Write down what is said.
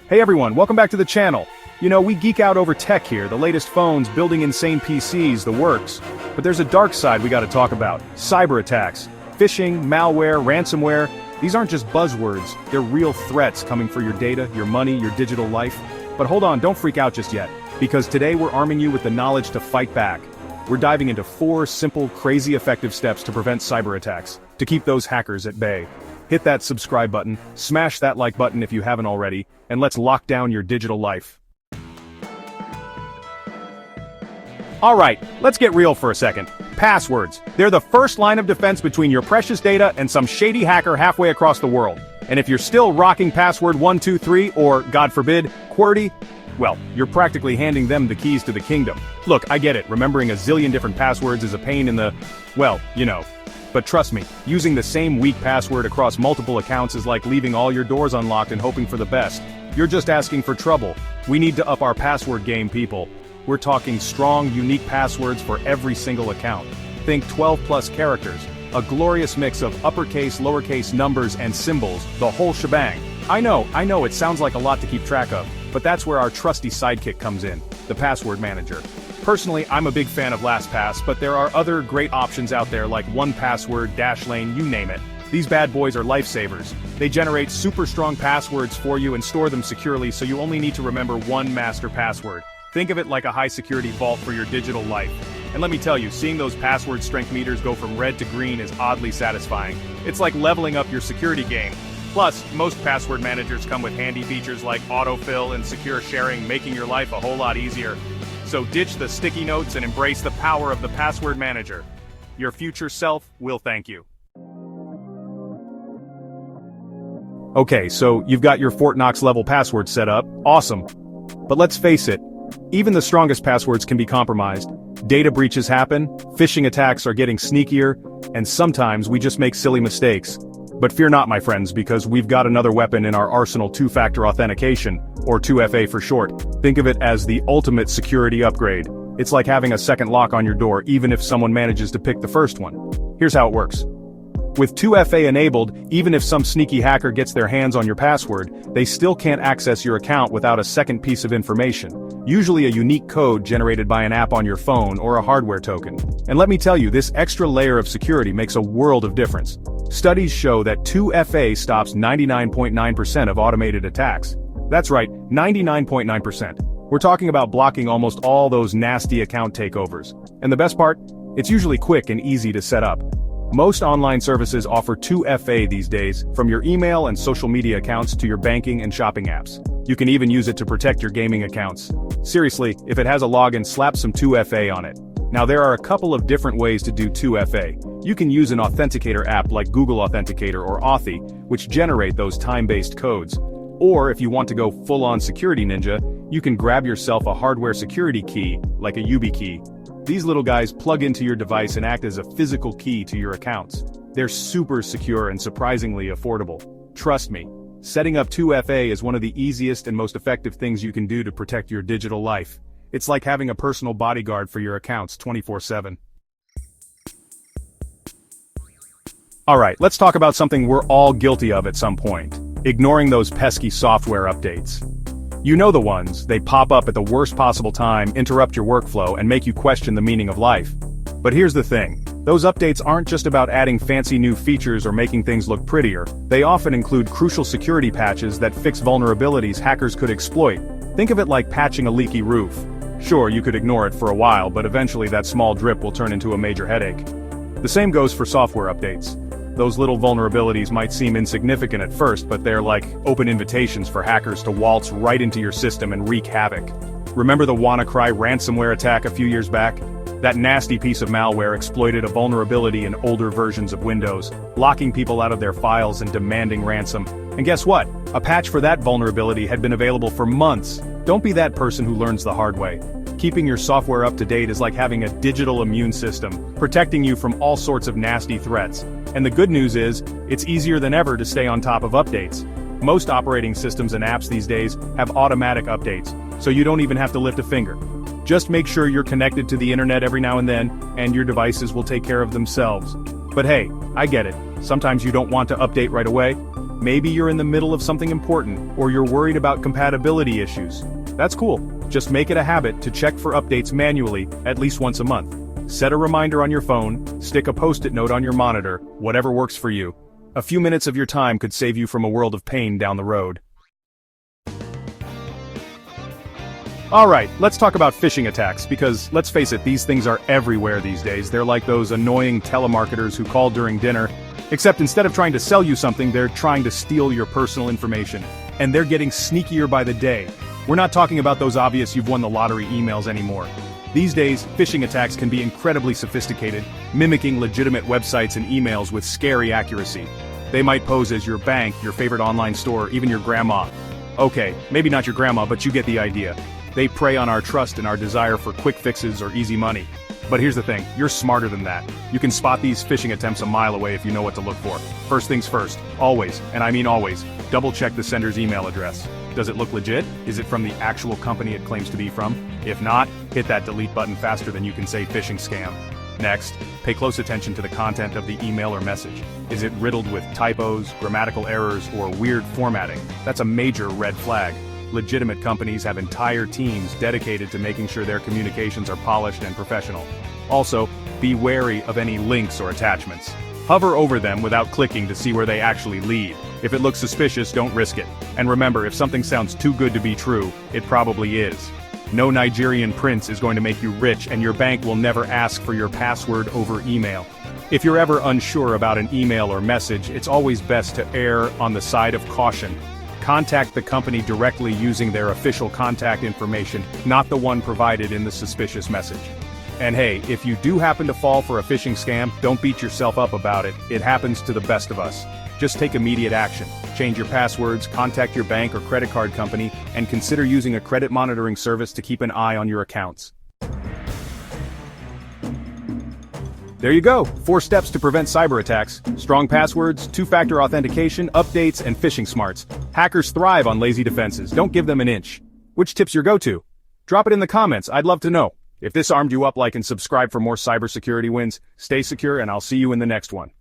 Hey everyone, welcome back to the channel. You know, we geek out over tech here, the latest phones, building insane PCs, the works. But there's a dark side we gotta talk about. Cyber attacks. Phishing, malware, ransomware. These aren't just buzzwords, they're real threats coming for your data, your money, your digital life. But hold on, don't freak out just yet. Because today we're arming you with the knowledge to fight back. We're diving into 4 simple, crazy effective steps to prevent cyber attacks, to keep those hackers at bay. Hit that subscribe button, smash that like button if you haven't already, and let's lock down your digital life. Alright, let's get real for a second. Passwords. They're the first line of defense between your precious data and some shady hacker halfway across the world. And if you're still rocking password 123 or, God forbid, QWERTY, well, you're practically handing them the keys to the kingdom. Look, I get it, remembering a zillion different passwords is a pain in the, well, you know. But trust me, using the same weak password across multiple accounts is like leaving all your doors unlocked and hoping for the best. You're just asking for trouble. We need to up our password game, people. We're talking strong, unique passwords for every single account. Think 12+ characters, a glorious mix of uppercase, lowercase numbers and symbols, the whole shebang. I know, it sounds like a lot to keep track of, but that's where our trusty sidekick comes in, the password manager. Personally, I'm a big fan of LastPass, but there are other great options out there like 1Password, Dashlane, you name it. These bad boys are lifesavers. They generate super strong passwords for you and store them securely, so you only need to remember one master password. Think of it like a high-security vault for your digital life. And let me tell you, seeing those password strength meters go from red to green is oddly satisfying. It's like leveling up your security game. Plus, most password managers come with handy features like autofill and secure sharing, making your life a whole lot easier. So ditch the sticky notes and embrace the power of the password manager. Your future self will thank you. Okay, so you've got your Fort Knox level password set up. Awesome. But let's face it, even the strongest passwords can be compromised. Data breaches happen, phishing attacks are getting sneakier, and sometimes we just make silly mistakes. But fear not, my friends, because we've got another weapon in our arsenal: two-factor authentication, or 2FA for short. Think of it as the ultimate security upgrade. It's like having a second lock on your door even if someone manages to pick the first one. Here's how it works. With 2FA enabled, even if some sneaky hacker gets their hands on your password, they still can't access your account without a second piece of information, usually a unique code generated by an app on your phone or a hardware token. And let me tell you, this extra layer of security makes a world of difference. Studies show that 2FA stops 99.9% of automated attacks. That's right, 99.9%. We're talking about blocking almost all those nasty account takeovers. And the best part? It's usually quick and easy to set up. Most online services offer 2FA these days, from your email and social media accounts to your banking and shopping apps. You can even use it to protect your gaming accounts. Seriously, if it has a login, slap some 2FA on it. Now there are a couple of different ways to do 2FA. You can use an authenticator app like Google Authenticator or Authy, which generate those time-based codes. Or if you want to go full-on security ninja, you can grab yourself a hardware security key, like a YubiKey. These little guys plug into your device and act as a physical key to your accounts. They're super secure and surprisingly affordable. Trust me, setting up 2FA is one of the easiest and most effective things you can do to protect your digital life. It's like having a personal bodyguard for your accounts 24/7. Alright, let's talk about something we're all guilty of at some point: ignoring those pesky software updates. You know the ones. They pop up at the worst possible time, interrupt your workflow, and make you question the meaning of life. But here's the thing. Those updates aren't just about adding fancy new features or making things look prettier. They often include crucial security patches that fix vulnerabilities hackers could exploit. Think of it like patching a leaky roof. Sure, you could ignore it for a while, but eventually that small drip will turn into a major headache. The same goes for software updates. Those little vulnerabilities might seem insignificant at first, but they're like open invitations for hackers to waltz right into your system and wreak havoc. Remember the WannaCry ransomware attack a few years back? That nasty piece of malware exploited a vulnerability in older versions of Windows, locking people out of their files and demanding ransom. And guess what? A patch for that vulnerability had been available for months. Don't be that person who learns the hard way. Keeping your software up to date is like having a digital immune system, protecting you from all sorts of nasty threats. And the good news is, it's easier than ever to stay on top of updates. Most operating systems and apps these days have automatic updates, so you don't even have to lift a finger. Just make sure you're connected to the internet every now and then, and your devices will take care of themselves. But hey, I get it. Sometimes you don't want to update right away. Maybe you're in the middle of something important, or you're worried about compatibility issues. That's cool. Just make it a habit to check for updates manually at least once a month. Set a reminder on your phone, stick a post-it note on your monitor, whatever works for you. A few minutes of your time could save you from a world of pain down the road. Alright, let's talk about phishing attacks, because, let's face it, these things are everywhere these days. They're like those annoying telemarketers who call during dinner, except instead of trying to sell you something, they're trying to steal your personal information. And they're getting sneakier by the day. We're not talking about those obvious you've won the lottery emails anymore. These days, phishing attacks can be incredibly sophisticated, mimicking legitimate websites and emails with scary accuracy. They might pose as your bank, your favorite online store, even your grandma. Okay, maybe not your grandma, but you get the idea. They prey on our trust and our desire for quick fixes or easy money. But here's the thing, you're smarter than that. You can spot these phishing attempts a mile away if you know what to look for. First things first, always, and I mean always, double-check the sender's email address. Does it look legit? Is it from the actual company it claims to be from? If not, hit that delete button faster than you can say phishing scam. Next, pay close attention to the content of the email or message. Is it riddled with typos, grammatical errors, or weird formatting? That's a major red flag. Legitimate companies have entire teams dedicated to making sure their communications are polished and professional. Also, be wary of any links or attachments. Hover over them without clicking to see where they actually lead. If it looks suspicious, don't risk it. And remember, if something sounds too good to be true, it probably is. No Nigerian prince is going to make you rich, and your bank will never ask for your password over email. If you're ever unsure about an email or message, it's always best to err on the side of caution. Contact the company directly using their official contact information, not the one provided in the suspicious message. And hey, if you do happen to fall for a phishing scam, don't beat yourself up about it. It happens to the best of us. Just take immediate action. Change your passwords, contact your bank or credit card company, and consider using a credit monitoring service to keep an eye on your accounts. There you go, 4 steps to prevent cyber attacks. Strong passwords, 2-factor authentication, updates, and phishing smarts. Hackers thrive on lazy defenses, don't give them an inch. Which tip's your go-to? Drop it in the comments, I'd love to know. If this armed you up, like and subscribe for more cybersecurity wins. Stay secure, and I'll see you in the next one.